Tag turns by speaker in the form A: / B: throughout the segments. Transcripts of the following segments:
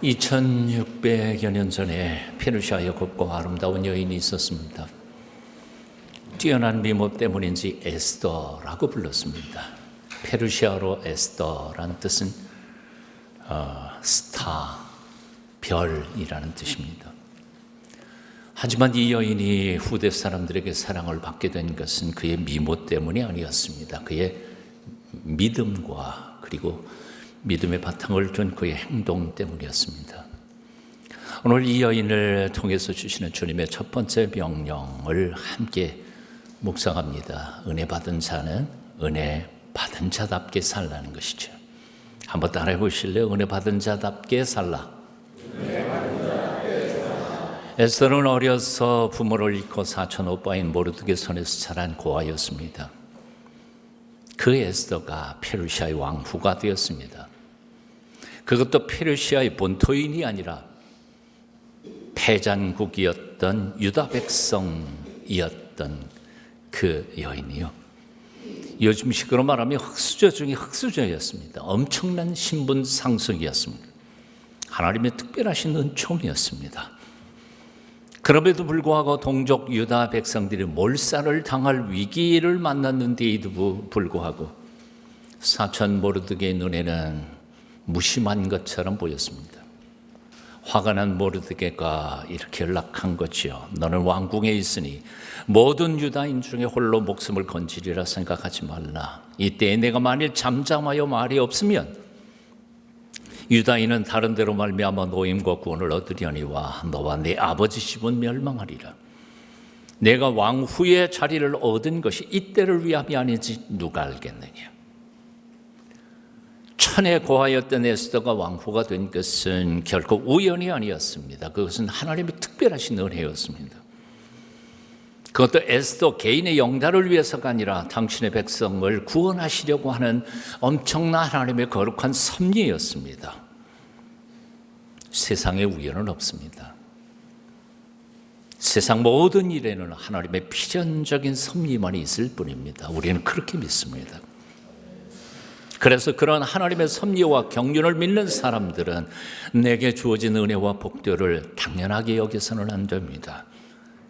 A: 2600여 년 전에 페르시아에 곱고 아름다운 여인이 있었습니다. 뛰어난 미모 때문인지 에스더라고 불렀습니다. 페르시아로 에스더란 뜻은 스타, 별이라는 뜻입니다. 하지만 이 여인이 후대 사람들에게 사랑을 받게 된 것은 그의 미모 때문이 아니었습니다. 그의 믿음과 그리고 믿음의 바탕을 둔 그의 행동 때문이었습니다. 오늘 이 여인을 통해서 주시는 주님의 첫 번째 명령을 함께 묵상합니다. 은혜 받은 자는 은혜 받은 자답게 살라는 것이죠. 한번 따라해 보실래요? 은혜 받은 자답게 살라. 에스더는 어려서 부모를 잃고 사촌 오빠인 모르드게 손에서 자란 고아였습니다. 그 에스더가 페르시아의 왕후가 되었습니다. 그것도 페르시아의 본토인이 아니라 패잔국이었던 유다 백성이었던 그 여인이요. 요즘식으로 말하면 흑수저 중에 흑수저였습니다. 엄청난 신분 상승이었습니다. 하나님의 특별하신 은총이었습니다. 그럼에도 불구하고 동족 유다 백성들이 몰살을 당할 위기를 만났는데도 불구하고 사촌 모르드게의 눈에는 무심한 것처럼 보였습니다. 화가 난 모르드게가 이렇게 연락한 거지요. 너는 왕궁에 있으니 모든 유다인 중에 홀로 목숨을 건지리라 생각하지 말라. 이때에 내가 만일 잠잠하여 말이 없으면 유다인은 다른 데로 말미암아 노임과 구원을 얻으려니와 너와 네 아버지 집은 멸망하리라. 내가 왕후의 자리를 얻은 것이 이때를 위함이 아닌지 누가 알겠느냐. 천의 고아였던 에스더가 왕후가 된 것은 결코 우연이 아니었습니다. 그것은 하나님의 특별하신 은혜였습니다. 그것도 에스더 개인의 영달을 위해서가 아니라 당신의 백성을 구원하시려고 하는 엄청난 하나님의 거룩한 섭리였습니다. 세상에 우연은 없습니다. 세상 모든 일에는 하나님의 필연적인 섭리만 있을 뿐입니다. 우리는 그렇게 믿습니다. 그래서 그런 하나님의 섭리와 경륜을 믿는 사람들은 내게 주어진 은혜와 복들을 당연하게 여겨서는 안 됩니다.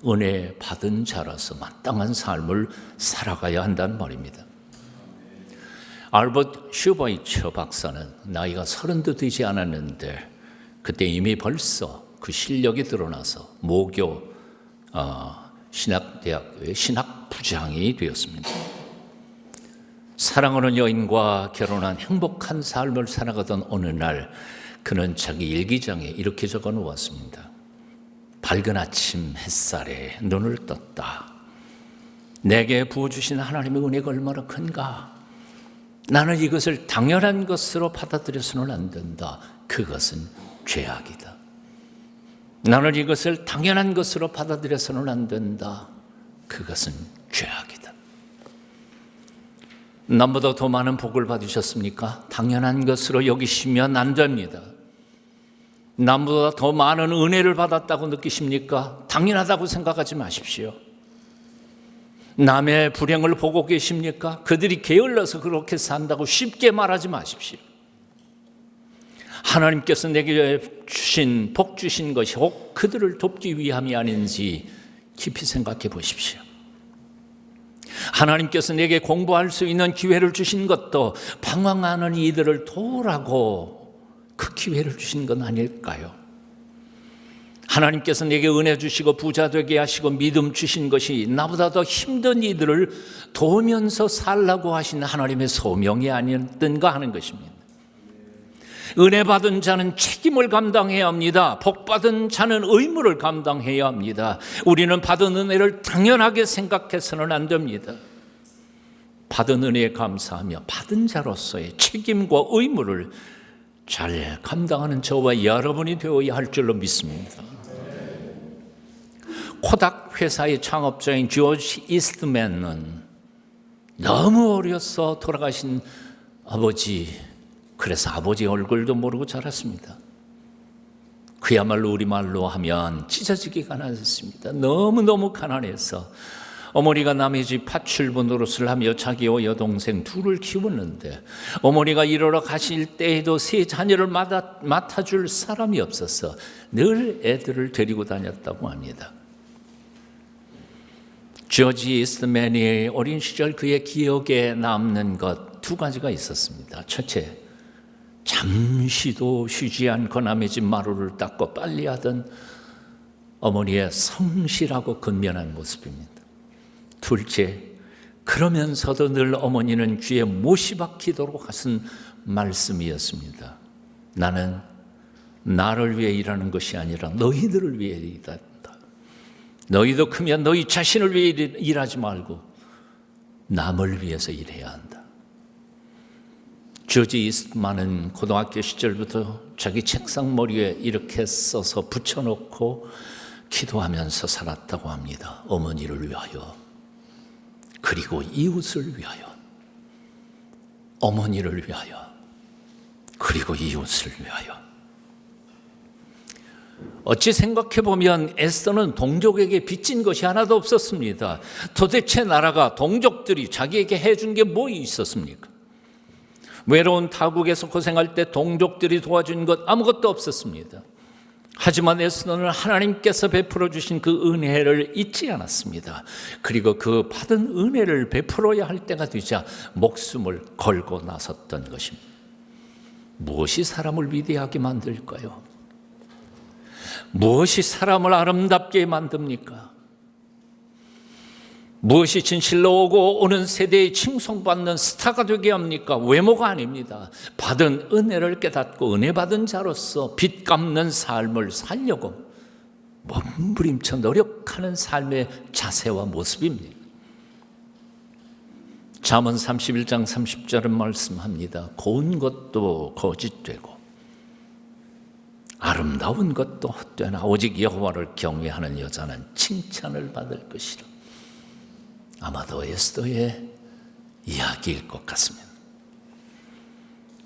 A: 은혜 받은 자라서 마땅한 삶을 살아가야 한다는 말입니다. 알버트 슈바이처 박사는 나이가 30도 되지 않았는데 그때 이미 벌써 그 실력이 드러나서 모교 신학대학교의 신학부장이 되었습니다. 사랑하는 여인과 결혼한 행복한 삶을 살아가던 어느 날 그는 자기 일기장에 이렇게 적어 놓았습니다. 밝은 아침 햇살에 눈을 떴다. 내게 부어주신 하나님의 은혜가 얼마나 큰가. 나는 이것을 당연한 것으로 받아들여서는 안 된다. 그것은 죄악이다. 나는 이것을 당연한 것으로 받아들여서는 안 된다. 그것은 죄악이다. 남보다 더 많은 복을 받으셨습니까? 당연한 것으로 여기시면 안 됩니다. 남보다 더 많은 은혜를 받았다고 느끼십니까? 당연하다고 생각하지 마십시오. 남의 불행을 보고 계십니까? 그들이 게을러서 그렇게 산다고 쉽게 말하지 마십시오. 하나님께서 내게 주신 복 주신 것이 혹 그들을 돕기 위함이 아닌지 깊이 생각해 보십시오. 하나님께서 내게 공부할 수 있는 기회를 주신 것도 방황하는 이들을 도우라고 그 기회를 주신 건 아닐까요? 하나님께서 내게 은혜 주시고 부자 되게 하시고 믿음 주신 것이 나보다 더 힘든 이들을 도우면서 살라고 하신 하나님의 소명이 아니었던가 하는 것입니다. 은혜 받은 자는 책임을 감당해야 합니다. 복 받은 자는 의무를 감당해야 합니다. 우리는 받은 은혜를 당연하게 생각해서는 안 됩니다. 받은 은혜에 감사하며 받은 자로서의 책임과 의무를 잘 감당하는 저와 여러분이 되어야 할 줄로 믿습니다. 코닥 회사의 창업자인 조지 이스트맨은 너무 어려서 돌아가신 아버지, 그래서 아버지 얼굴도 모르고 자랐습니다. 그야말로 우리말로 하면 찢어지기가 나셨습니다. 너무너무 가난해서 어머니가 남의 집 파출부 노릇을 하며 자기와 여동생 둘을 키웠는데 어머니가 일하러 가실 때에도 세 자녀를 맡아줄 사람이 없어서 늘 애들을 데리고 다녔다고 합니다. 조지 이스트맨이 어린 시절 그의 기억에 남는 것 두 가지가 있었습니다. 첫째, 잠시도 쉬지 않고 남의 집 마루를 닦고 빨래하던 어머니의 성실하고 근면한 모습입니다. 둘째, 그러면서도 늘 어머니는 귀에 못이 박히도록 하신 말씀이었습니다. 나는 나를 위해 일하는 것이 아니라 너희들을 위해 일한다. 너희도 크면 너희 자신을 위해 일하지 말고 남을 위해서 일해야 한다. 조지 이스트만은 고등학교 시절부터 자기 책상 머리에 이렇게 써서 붙여놓고 기도하면서 살았다고 합니다. 어머니를 위하여, 그리고 이웃을 위하여. 어머니를 위하여, 그리고 이웃을 위하여. 어찌 생각해보면 에스더는 동족에게 빚진 것이 하나도 없었습니다. 도대체 나라가 동족들이 자기에게 해준 게 뭐 있었습니까? 외로운 타국에서 고생할 때 동족들이 도와준 것 아무것도 없었습니다. 하지만 에스더는 하나님께서 베풀어 주신 그 은혜를 잊지 않았습니다. 그리고 그 받은 은혜를 베풀어야 할 때가 되자 목숨을 걸고 나섰던 것입니다. 무엇이 사람을 위대하게 만들까요? 무엇이 사람을 아름답게 만듭니까? 무엇이 진실로 오고 오는 세대에 칭송받는 스타가 되게 합니까? 외모가 아닙니다. 받은 은혜를 깨닫고 은혜 받은 자로서 빚 갚는 삶을 살려고 몸부림쳐 노력하는 삶의 자세와 모습입니다. 잠언 31장 30절은 말씀합니다. 고운 것도 거짓되고 아름다운 것도 헛되나 오직 여호와를 경외하는 여자는 칭찬을 받을 것이라. 아마도 에스더의 이야기일 것 같습니다.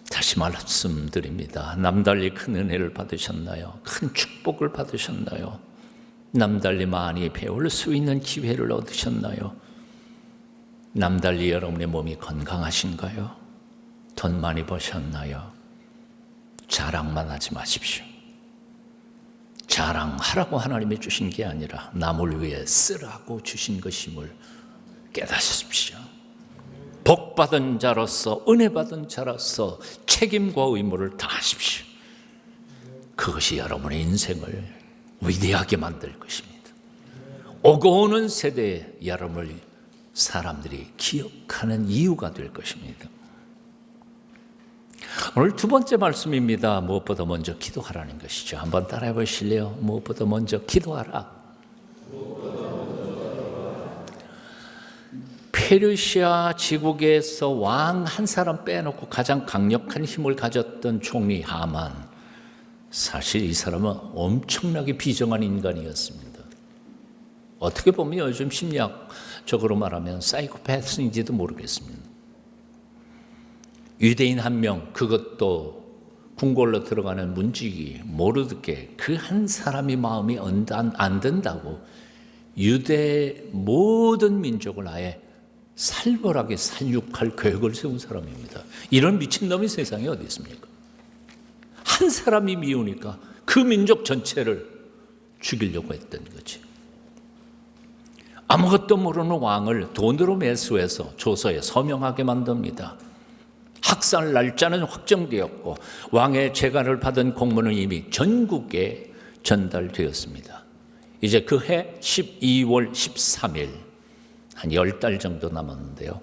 A: 다시 말씀드립니다. 남달리 큰 은혜를 받으셨나요? 큰 축복을 받으셨나요? 남달리 많이 배울 수 있는 기회를 얻으셨나요? 남달리 여러분의 몸이 건강하신가요? 돈 많이 버셨나요? 자랑만 하지 마십시오. 자랑하라고 하나님이 주신 게 아니라 남을 위해 쓰라고 주신 것임을 깨닫으십시오. 복받은 자로서, 은혜 받은 자로서 책임과 의무를 다하십시오. 그것이 여러분의 인생을 위대하게 만들 것입니다. 오고 오는 세대에 여러분을 사람들이 기억하는 이유가 될 것입니다. 오늘 두 번째 말씀입니다. 무엇보다 먼저 기도하라는 것이죠. 한번 따라해 보실래요? 무엇보다 먼저 기도하라. 페르시아 제국에서 왕 한 사람 빼놓고 가장 강력한 힘을 가졌던 총리 하만, 사실 이 사람은 엄청나게 비정한 인간이었습니다. 어떻게 보면 요즘 심리학적으로 말하면 사이코패스인지도 모르겠습니다. 유대인 한 명, 그것도 궁궐로 들어가는 문지기 모르드게, 그 한 사람이 마음이 안 된다고 유대 모든 민족을 아예 살벌하게 살육할 계획을 세운 사람입니다. 이런 미친놈이 세상에 어디 있습니까? 한 사람이 미우니까 그 민족 전체를 죽이려고 했던 거지. 아무것도 모르는 왕을 돈으로 매수해서 조서에 서명하게 만듭니다. 학살 날짜는 확정되었고 왕의 재간을 받은 공문은 이미 전국에 전달되었습니다. 이제 그 해 12월 13일, 한 10달 정도 남았는데요.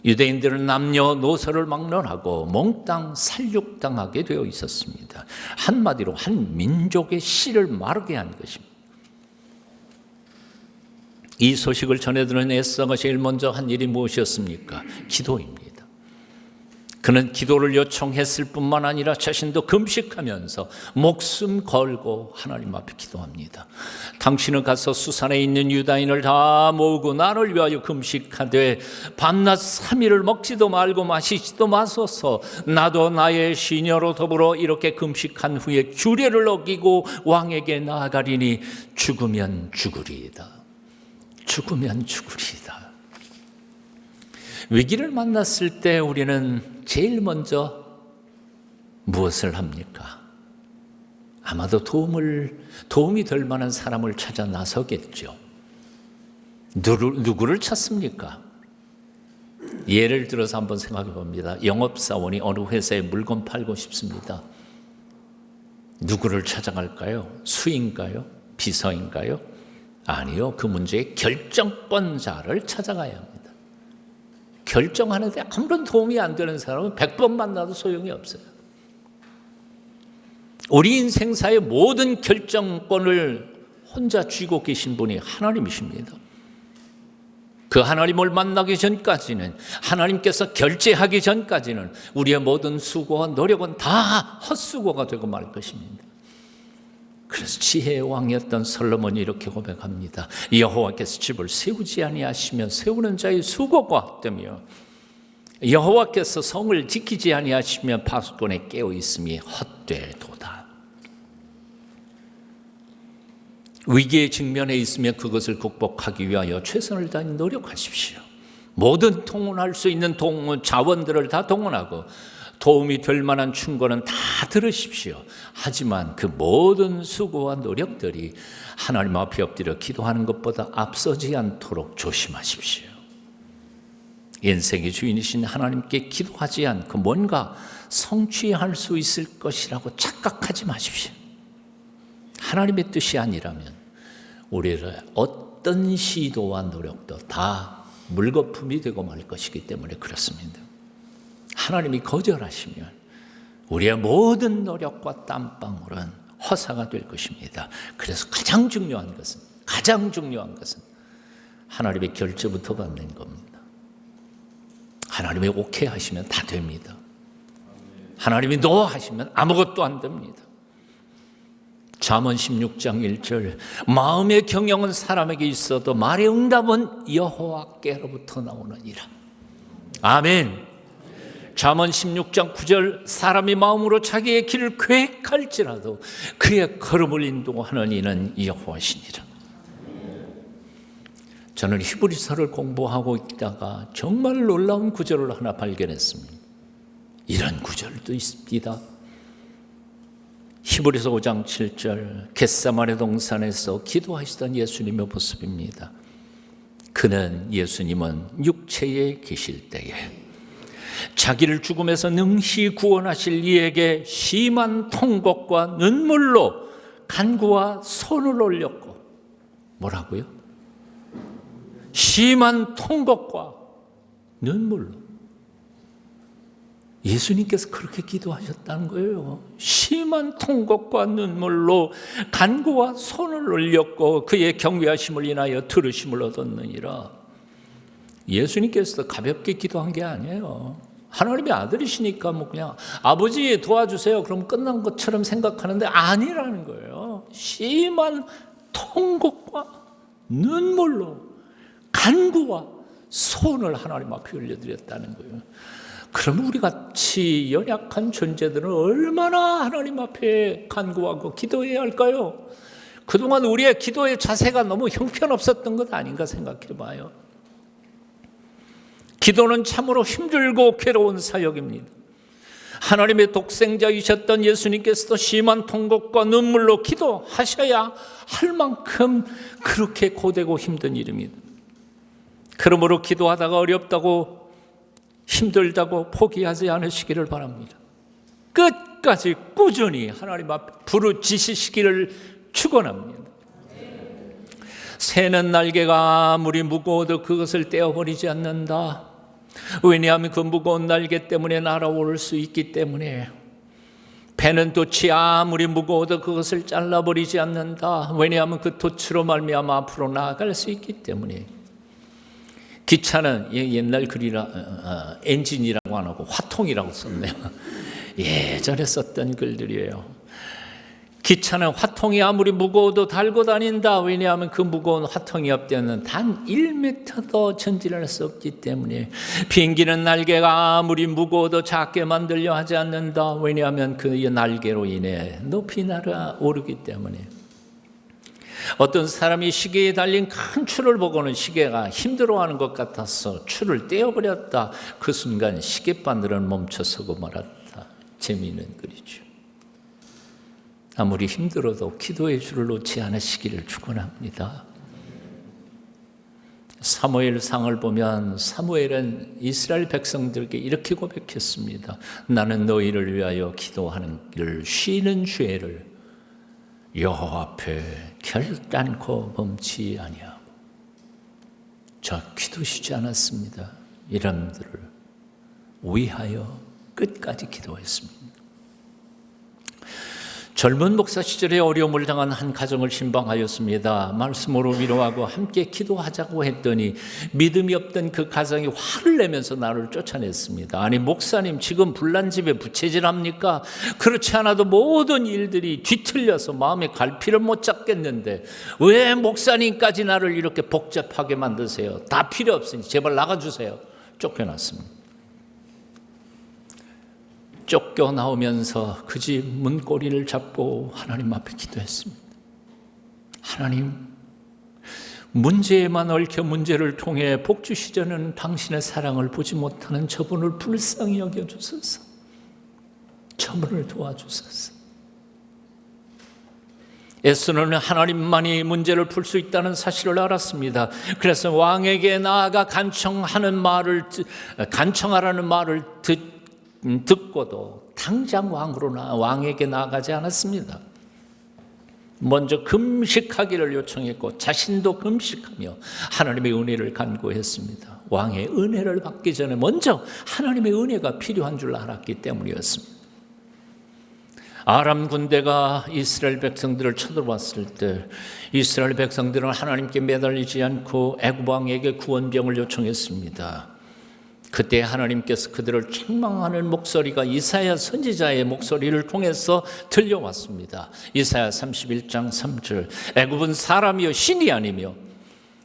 A: 유대인들은 남녀노소를 막론하고 몽땅 살육당하게 되어 있었습니다. 한마디로 한 민족의 씨를 마르게 한 것입니다. 이 소식을 전해 들은 에스더가 제일 먼저 한 일이 무엇이었습니까? 기도입니다. 그는 기도를 요청했을 뿐만 아니라 자신도 금식하면서 목숨 걸고 하나님 앞에 기도합니다. 당신은 가서 수산에 있는 유다인을 다 모으고 나를 위하여 금식하되 밤낮 3일을 먹지도 말고 마시지도 마소서. 나도 나의 시녀로 더불어 이렇게 금식한 후에 규례를 어기고 왕에게 나아가리니 죽으면 죽으리이다. 죽으면 죽으리이다. 위기를 만났을 때 우리는 제일 먼저 무엇을 합니까? 아마도 도움이 될 만한 사람을 찾아 나서겠죠. 누구를 찾습니까? 예를 들어서 한번 생각해 봅니다. 영업사원이 어느 회사에 물건 팔고 싶습니다. 누구를 찾아갈까요? 수인가요? 비서인가요? 아니요. 그 문제의 결정권자를 찾아가야 합니다. 결정하는데 아무런 도움이 안 되는 사람은 100번 만나도 소용이 없어요. 우리 인생사의 모든 결정권을 혼자 쥐고 계신 분이 하나님이십니다. 그 하나님을 만나기 전까지는, 하나님께서 결제하기 전까지는 우리의 모든 수고와 노력은 다 헛수고가 되고 말 것입니다. 그래서 지혜의 왕이었던 솔로몬이 이렇게 고백합니다. 여호와께서 집을 세우지 아니하시며 세우는 자의 수고가 헛되며 여호와께서 성을 지키지 아니하시며 파수꾼의 깨어 있음이 헛되도다. 위기의 직면에 있으면 그것을 극복하기 위하여 최선을 다해 노력하십시오. 모든 동원할 수 있는 자원들을 다 동원하고 도움이 될 만한 충고는 다 들으십시오. 하지만 그 모든 수고와 노력들이 하나님 앞에 엎드려 기도하는 것보다 앞서지 않도록 조심하십시오. 인생의 주인이신 하나님께 기도하지 않고 뭔가 성취할 수 있을 것이라고 착각하지 마십시오. 하나님의 뜻이 아니라면 우리의 어떤 시도와 노력도 다 물거품이 되고 말 것이기 때문에 그렇습니다. 하나님이 거절하시면 우리의 모든 노력과 땀방울은 허사가 될 것입니다. 그래서 가장 중요한 것은 하나님의 결제부터 받는 겁니다. 하나님이 오케이 하시면 다 됩니다. 하나님이 노 하시면 아무것도 안 됩니다. 잠언 16장 1절 마음의 경영은 사람에게 있어도 말의 응답은 여호와께로부터 나오느니라. 아멘. 잠언 16장 9절 사람이 마음으로 자기의 길을 계획할지라도 그의 걸음을 인도하는 이는 여호와시니라. 저는 히브리서를 공부하고 있다가 정말 놀라운 구절을 하나 발견했습니다. 이런 구절도 있습니다. 히브리서 5장 7절 겟세마네 동산에서 기도하시던 예수님의 모습입니다. 예수님은 육체에 계실 때에 자기를 죽음에서 능히 구원하실 이에게 심한 통곡과 눈물로 간구와 손을 올렸고 뭐라고요? 심한 통곡과 눈물로. 예수님께서 그렇게 기도하셨다는 거예요. 심한 통곡과 눈물로 간구와 손을 올렸고 그의 경외하심을 인하여 들으심을 얻었느니라. 예수님께서 가볍게 기도한 게 아니에요. 하나님의 아들이시니까 그냥 아버지 도와주세요 그럼 끝난 것처럼 생각하는데 아니라는 거예요. 심한 통곡과 눈물로 간구와 손을 하나님 앞에 올려드렸다는 거예요. 그럼 우리 같이 연약한 존재들은 얼마나 하나님 앞에 간구하고 기도해야 할까요? 그동안 우리의 기도의 자세가 너무 형편없었던 것 아닌가 생각해 봐요. 기도는 참으로 힘들고 괴로운 사역입니다. 하나님의 독생자이셨던 예수님께서도 심한 통곡과 눈물로 기도하셔야 할 만큼 그렇게 고되고 힘든 일입니다. 그러므로 기도하다가 어렵다고 힘들다고 포기하지 않으시기를 바랍니다. 끝까지 꾸준히 하나님 앞에 부르짖으시기를 축원합니다. 새는 날개가 아무리 무거워도 그것을 떼어버리지 않는다. 왜냐하면 그 무거운 날개 때문에 날아오를 수 있기 때문에. 배는 돛이 아무리 무거워도 그것을 잘라버리지 않는다. 왜냐하면 그 돛으로 말미암아 앞으로 나아갈 수 있기 때문에. 기차는 옛날 글이라 엔진이라고 안 하고 화통이라고 썼네요. 예전에 썼던 글들이에요. 기차는 화통이 아무리 무거워도 달고 다닌다. 왜냐하면 그 무거운 화통이 없다면 단 1m도 전진할 수 없기 때문에. 비행기는 날개가 아무리 무거워도 작게 만들려 하지 않는다. 왜냐하면 그 날개로 인해 높이 날아오르기 때문에. 어떤 사람이 시계에 달린 큰 줄을 보고는 시계가 힘들어하는 것 같아서 줄을 떼어버렸다. 그 순간 시계바늘은 멈춰서고 말았다. 재미있는 글이죠. 아무리 힘들어도 기도의 줄을 놓지 않으시기를 축원합니다. 사무엘상을 보면 사무엘은 이스라엘 백성들에게 이렇게 고백했습니다. 나는 너희를 위하여 기도하는 길 쉬는 죄를 여호와 앞에 결단코 범치 아니하고 저 기도시지 않았습니다. 이름들을 위하여 끝까지 기도했습니다. 젊은 목사 시절에 어려움을 당한 한 가정을 신방하였습니다. 말씀으로 위로하고 함께 기도하자고 했더니 믿음이 없던 그 가정이 화를 내면서 나를 쫓아냈습니다. 아니 목사님 지금 불난집에 부채질합니까? 그렇지 않아도 모든 일들이 뒤틀려서 마음에 갈피를 못 잡겠는데 왜 목사님까지 나를 이렇게 복잡하게 만드세요? 다 필요 없으니 제발 나가주세요. 쫓겨났습니다. 쫓겨나오면서 그 집 문고리를 잡고 하나님 앞에 기도했습니다. 하나님, 문제에만 얽혀 문제를 통해 복 주시려는 당신의 사랑을 보지 못하는 저분을 불쌍히 여겨주소서. 저분을 도와주소서. 에스더는 하나님만이 문제를 풀 수 있다는 사실을 알았습니다. 그래서 왕에게 나아가 간청하라는 말을 듣고도 당장 왕에게 나아가지 않았습니다. 먼저 금식하기를 요청했고 자신도 금식하며 하나님의 은혜를 간구했습니다. 왕의 은혜를 받기 전에 먼저 하나님의 은혜가 필요한 줄 알았기 때문이었습니다. 아람 군대가 이스라엘 백성들을 쳐들어왔을 때 이스라엘 백성들은 하나님께 매달리지 않고 애굽 왕에게 구원병을 요청했습니다. 그때 하나님께서 그들을 책망하는 목소리가 이사야 선지자의 목소리를 통해서 들려왔습니다. 이사야 31장 3절 애굽은 사람이요 신이 아니며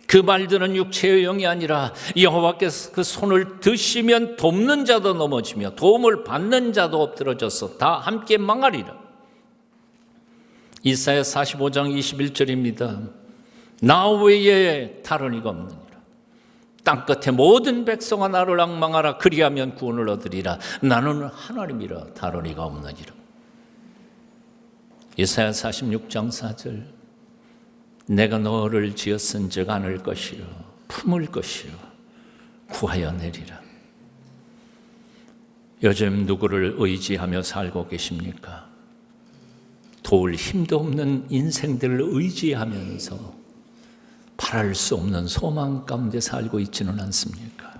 A: 그 말들은 육체의 영이 아니라 여호와께서 그 손을 드시면 돕는 자도 넘어지며 도움을 받는 자도 엎드러져서 다 함께 망하리라. 이사야 45장 21절입니다. 나 외에 다른 이가 없느니라. 땅끝의 모든 백성아 나를 앙망하라. 그리하면 구원을 얻으리라. 나는 하나님이라 다른 이가 없느니라. 이사야 46장 4절 내가 너를 지었은즉 안을 것이요 품을 것이요 구하여 내리라. 요즘 누구를 의지하며 살고 계십니까? 도울 힘도 없는 인생들을 의지하면서 바랄 수 없는 소망 가운데 살고 있지는 않습니까?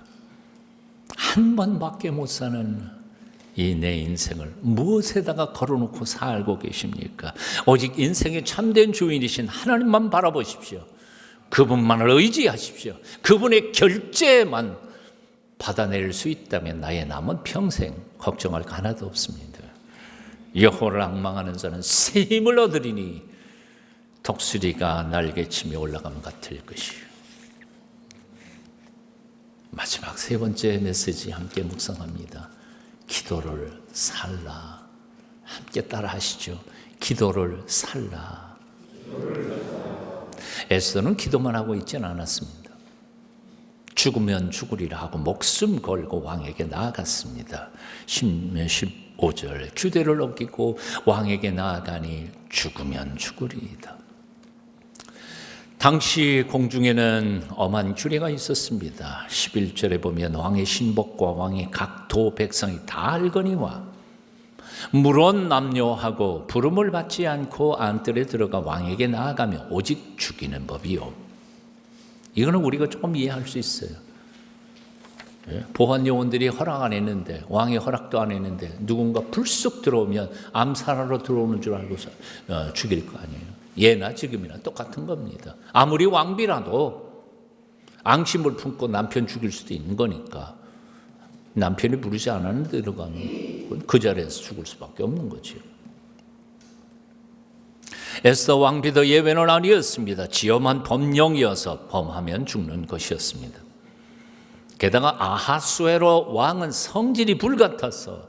A: 한 번밖에 못 사는 이 내 인생을 무엇에다가 걸어놓고 살고 계십니까? 오직 인생의 참된 주인이신 하나님만 바라보십시오. 그분만을 의지하십시오. 그분의 결제만 받아낼 수 있다면 나의 남은 평생 걱정할 거 하나도 없습니다. 여호와를 앙망하는 자는 새 힘을 얻으리니 독수리가 날개치며 올라감 같을 것이요. 마지막 세 번째 메시지 함께 묵상합니다. 기도를 살라. 함께 따라 하시죠. 기도를 살라. 에스더는 기도만 하고 있지는 않았습니다. 죽으면 죽으리라 하고 목숨 걸고 왕에게 나아갔습니다. 15절 규례를 어기고 왕에게 나아가니 죽으면 죽으리이다. 당시 공중에는 엄한 규례가 있었습니다. 11절에 보면 왕의 신복과 왕의 각 도 백성이 다 알거니와 물론 남녀하고 부름을 받지 않고 안뜰에 들어가 왕에게 나아가며 오직 죽이는 법이요. 이거는 우리가 조금 이해할 수 있어요. 보안 요원들이 허락 안 했는데 왕의 허락도 안 했는데 누군가 불쑥 들어오면 암살하러 들어오는 줄 알고서 죽일 거 아니에요. 예나 지금이나 똑같은 겁니다. 아무리 왕비라도 앙심을 품고 남편 죽일 수도 있는 거니까 남편이 부르지 않았는데 들어가면 그 자리에서 죽을 수밖에 없는 거죠. 에스더 왕비도 예외는 아니었습니다. 지엄한 법령이어서 범하면 죽는 것이었습니다. 게다가 아하수에로 왕은 성질이 불같아서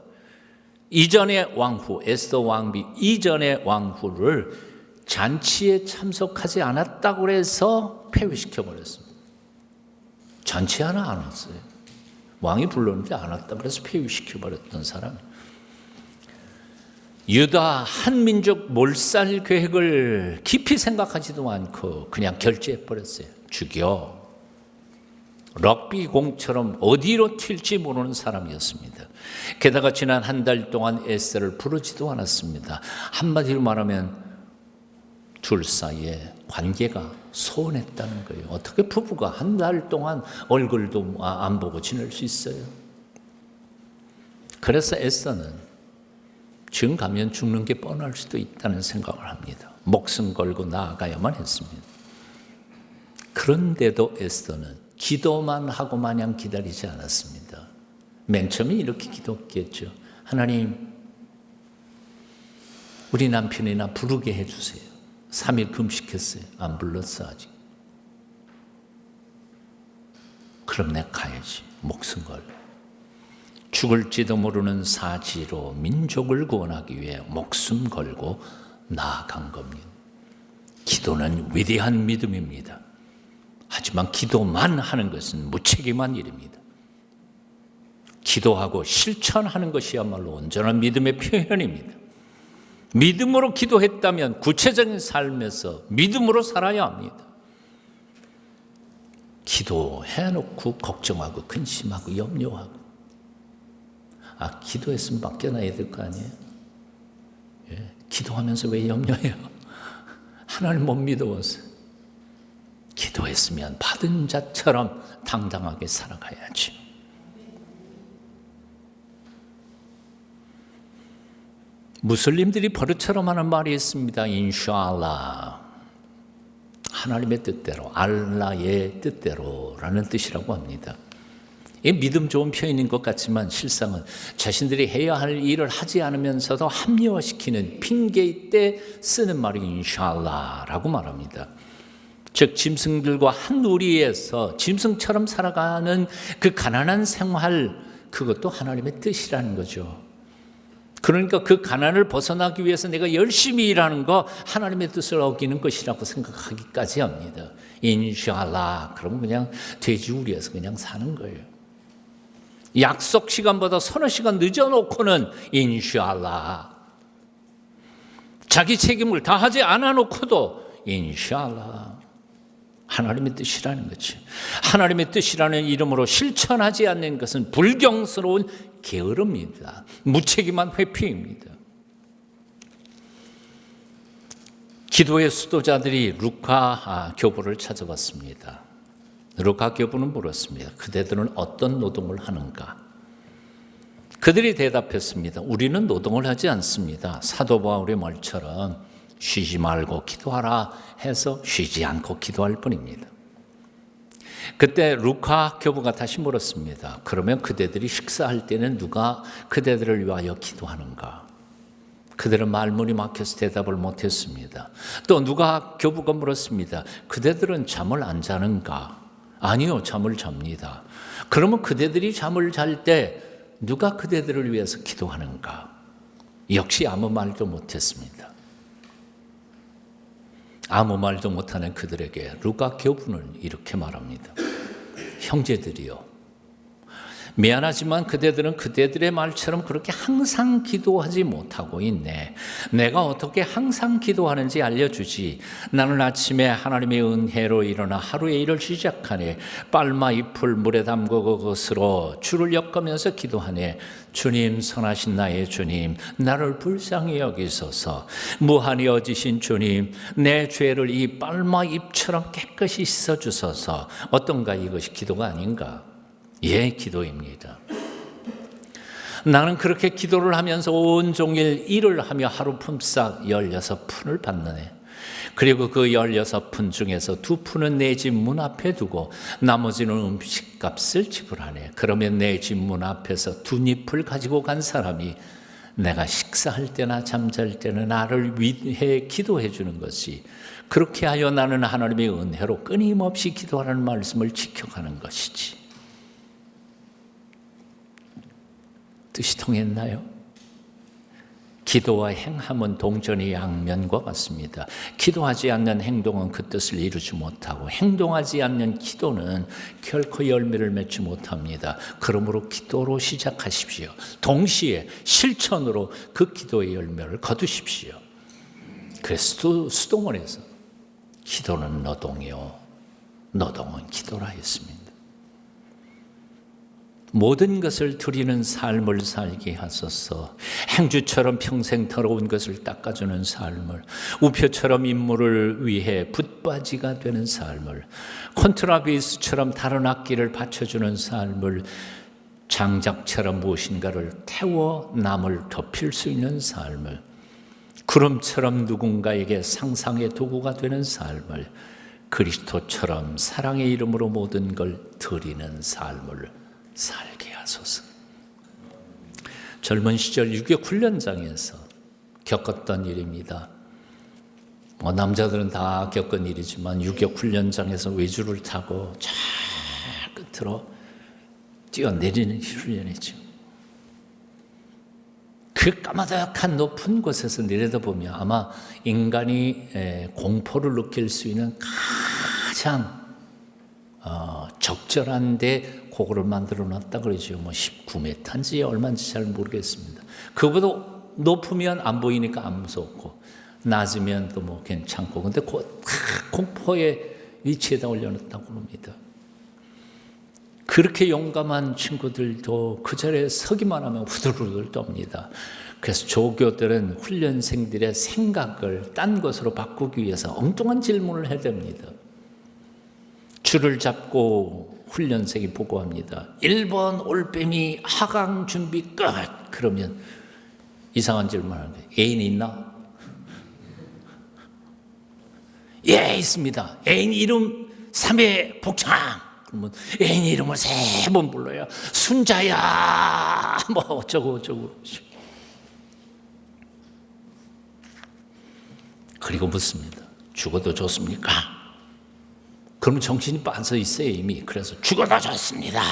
A: 이전의 왕후 에스더 왕비 이전의 왕후를 잔치에 참석하지 않았다고 해서 폐위시켜 버렸습니다. 잔치 하나 안 왔어요. 왕이 불렀는데 안 왔다고 해서 폐위시켜 버렸던 사람. 유다 한민족 몰살 계획을 깊이 생각하지도 않고 그냥 결제해 버렸어요. 죽여. 럭비공처럼 어디로 튈지 모르는 사람이었습니다. 게다가 지난 한 달 동안 에스더를 부르지도 않았습니다. 한마디로 말하면 둘 사이에 관계가 소원했다는 거예요. 어떻게 부부가 한 달 동안 얼굴도 안 보고 지낼 수 있어요? 그래서 에스더는 지금 가면 죽는 게 뻔할 수도 있다는 생각을 합니다. 목숨 걸고 나아가야만 했습니다. 그런데도 에스더는 기도만 하고 마냥 기다리지 않았습니다. 맨 처음에 이렇게 기도했겠죠. 하나님, 우리 남편이나 부르게 해주세요. 3일 금식했어요. 안 불렀어 아직. 그럼 내가 가야지. 목숨 걸고. 죽을지도 모르는 사지로 민족을 구원하기 위해 목숨 걸고 나아간 겁니다. 기도는 위대한 믿음입니다. 하지만 기도만 하는 것은 무책임한 일입니다. 기도하고 실천하는 것이야말로 온전한 믿음의 표현입니다. 믿음으로 기도했다면 구체적인 삶에서 믿음으로 살아야 합니다. 기도해놓고 걱정하고 근심하고 염려하고 기도했으면 맡겨놔야 될 거 아니에요? 예, 기도하면서 왜 염려해요? 하나님 못 믿어서. 기도했으면 받은 자처럼 당당하게 살아가야지. 무슬림들이 버릇처럼 하는 말이 있습니다. 인샤알라. 하나님의 뜻대로, 알라의 뜻대로라는 뜻이라고 합니다. 이 믿음 좋은 표현인 것 같지만 실상은 자신들이 해야 할 일을 하지 않으면서도 합리화시키는 핑계일 때 쓰는 말이 인샤알라라고 말합니다. 즉 짐승들과 한 우리에서 짐승처럼 살아가는 그 가난한 생활, 그것도 하나님의 뜻이라는 거죠. 그러니까 그 가난을 벗어나기 위해서 내가 열심히 일하는 거 하나님의 뜻을 어기는 것이라고 생각하기까지 합니다. 인샤알라. 그럼 그냥 돼지우리에서 그냥 사는 거예요. 약속 시간보다 서너 시간 늦어놓고는 인샤알라. 자기 책임을 다하지 않아놓고도 인샤알라. 하나님의 뜻이라는 거죠. 하나님의 뜻이라는 이름으로 실천하지 않는 것은 불경스러운 게으름입니다. 무책임한 회피입니다. 기도의 수도자들이 루카 교부를 찾아왔습니다. 루카 교부는 물었습니다. 그대들은 어떤 노동을 하는가? 그들이 대답했습니다. 우리는 노동을 하지 않습니다. 사도 바울의 말처럼 쉬지 말고 기도하라 해서 쉬지 않고 기도할 뿐입니다. 그때 루카 교부가 다시 물었습니다. 그러면 그대들이 식사할 때는 누가 그대들을 위하여 기도하는가? 그들은 말문이 막혀서 대답을 못했습니다. 또 누가 교부가 물었습니다. 그대들은 잠을 안 자는가? 아니요, 잠을 잡니다. 그러면 그대들이 잠을 잘 때 누가 그대들을 위해서 기도하는가? 역시 아무 말도 못했습니다. 아무 말도 못하는 그들에게 루카 교부는 이렇게 말합니다. 형제들이요, 미안하지만 그대들은 그대들의 말처럼 그렇게 항상 기도하지 못하고 있네. 내가 어떻게 항상 기도하는지 알려주지. 나는 아침에 하나님의 은혜로 일어나 하루의 일을 시작하네. 빨마 잎을 물에 담그고 그것으로 줄을 엮으면서 기도하네. 주님, 선하신 나의 주님, 나를 불쌍히 여기소서. 무한히 어지신 주님, 내 죄를 이 빨마 잎처럼 깨끗이 씻어주소서. 어떤가? 이것이 기도가 아닌가? 예, 기도입니다. 나는 그렇게 기도를 하면서 온종일 일을 하며 하루 품삯 16푼을 받는 애. 그리고 그 16푼 중에서 2푼은 내 집 문 앞에 두고 나머지는 음식값을 지불하네. 그러면 내 집 문 앞에서 2잎을 가지고 간 사람이 내가 식사할 때나 잠잘 때는 나를 위해 기도해 주는 것이, 그렇게 하여 나는 하나님의 은혜로 끊임없이 기도하라는 말씀을 지켜가는 것이지. 뜻이 통했나요? 기도와 행함은 동전의 양면과 같습니다. 기도하지 않는 행동은 그 뜻을 이루지 못하고 행동하지 않는 기도는 결코 열매를 맺지 못합니다. 그러므로 기도로 시작하십시오. 동시에 실천으로 그 기도의 열매를 거두십시오. 그래서 수도원에서 기도는 노동이요 노동은 기도라 했습니다. 모든 것을 드리는 삶을 살게 하소서. 행주처럼 평생 더러운 것을 닦아주는 삶을, 우표처럼 인물을 위해 붓바지가 되는 삶을, 콘트라베이스처럼 다른 악기를 받쳐주는 삶을, 장작처럼 무엇인가를 태워 남을 덮일 수 있는 삶을, 구름처럼 누군가에게 상상의 도구가 되는 삶을, 그리스도처럼 사랑의 이름으로 모든 걸 드리는 삶을 살게 하소서. 젊은 시절 유교 훈련장에서 겪었던 일입니다. 남자들은 다 겪은 일이지만 유교 훈련장에서 외주를 타고 저 끝으로 뛰어내리는 훈련이죠. 그 까마득한 높은 곳에서 내려다보면 아마 인간이 공포를 느낄 수 있는 가장 적절한데 그거를 만들어 놨다 그러죠. 19m인지 얼마인지 잘 모르겠습니다. 그보다 높으면 안 보이니까 안 무섭고 낮으면 또 괜찮고, 근데 그 공포의 위치에다 올려놨다고 합니다. 그렇게 용감한 친구들도 그 자리에 서기만 하면 후들후들 떱니다. 그래서 조교들은 훈련생들의 생각을 딴 것으로 바꾸기 위해서 엉뚱한 질문을 해야 됩니다. 줄을 잡고 훈련생이 보고합니다. 1번 올빼미 하강 준비 끝. 그러면 이상한 질문하는데 애인 있나? 예, 있습니다. 애인 이름 3회 복창. 그러면 애인 이름을 3번 불러요. 순자야 뭐 어쩌고 그리고 묻습니다. 죽어도 좋습니까? 그러면 정신이 빠져 있어요 이미. 그래서 죽어도 좋습니다.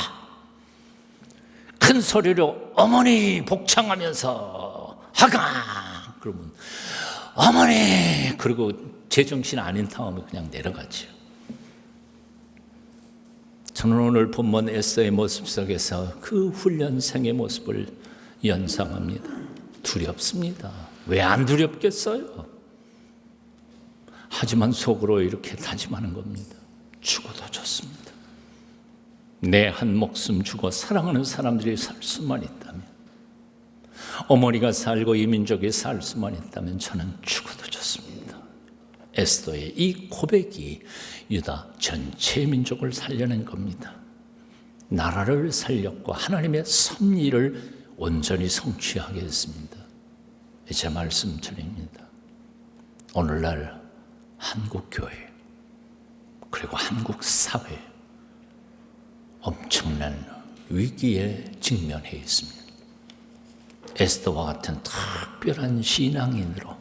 A: 큰 소리로 어머니 복창하면서 하강. 그러면 어머니. 그리고 제정신 아닌 다음에 그냥 내려가죠. 저는 오늘 본문 에스더의 모습 속에서 그 훈련생의 모습을 연상합니다. 두렵습니다. 왜 안 두렵겠어요? 하지만 속으로 이렇게 다짐하는 겁니다. 죽어도 좋습니다. 내 한 목숨 주고 사랑하는 사람들이 살 수만 있다면, 어머니가 살고 이 민족이 살 수만 있다면 저는 죽어도 좋습니다. 에스더의 이 고백이 유다 전체 민족을 살려낸 겁니다. 나라를 살렸고 하나님의 섭리를 온전히 성취하게 했습니다. 제 말씀 드립니다. 오늘날 한국 교회 그리고 한국 사회 엄청난 위기에 직면해 있습니다. 에스더와 같은 특별한 신앙인으로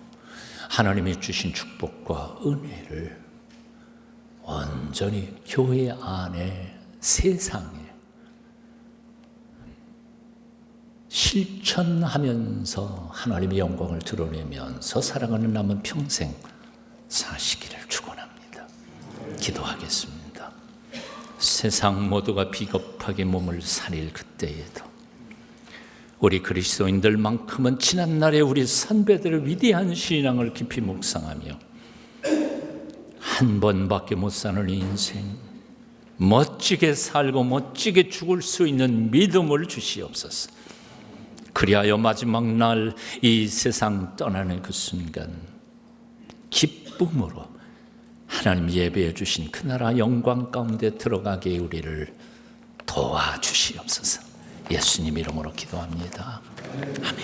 A: 하나님이 주신 축복과 은혜를 온전히 교회 안에 세상에 실천하면서 하나님의 영광을 드러내면서 살아가는 남은 평생 사시기를 축원합니다. 기도하겠습니다. 세상 모두가 비겁하게 몸을 사릴 그때에도 우리 그리스도인들만큼은 지난날에 우리 선배들의 위대한 신앙을 깊이 묵상하며 한 번밖에 못 사는 인생, 멋지게 살고 멋지게 죽을 수 있는 믿음을 주시옵소서. 그리하여 마지막 날 이 세상 떠나는 그 순간 기쁨으로 하나님 예배해 주신 그 나라 영광 가운데 들어가게 우리를 도와주시옵소서. 예수님 이름으로 기도합니다. 아멘.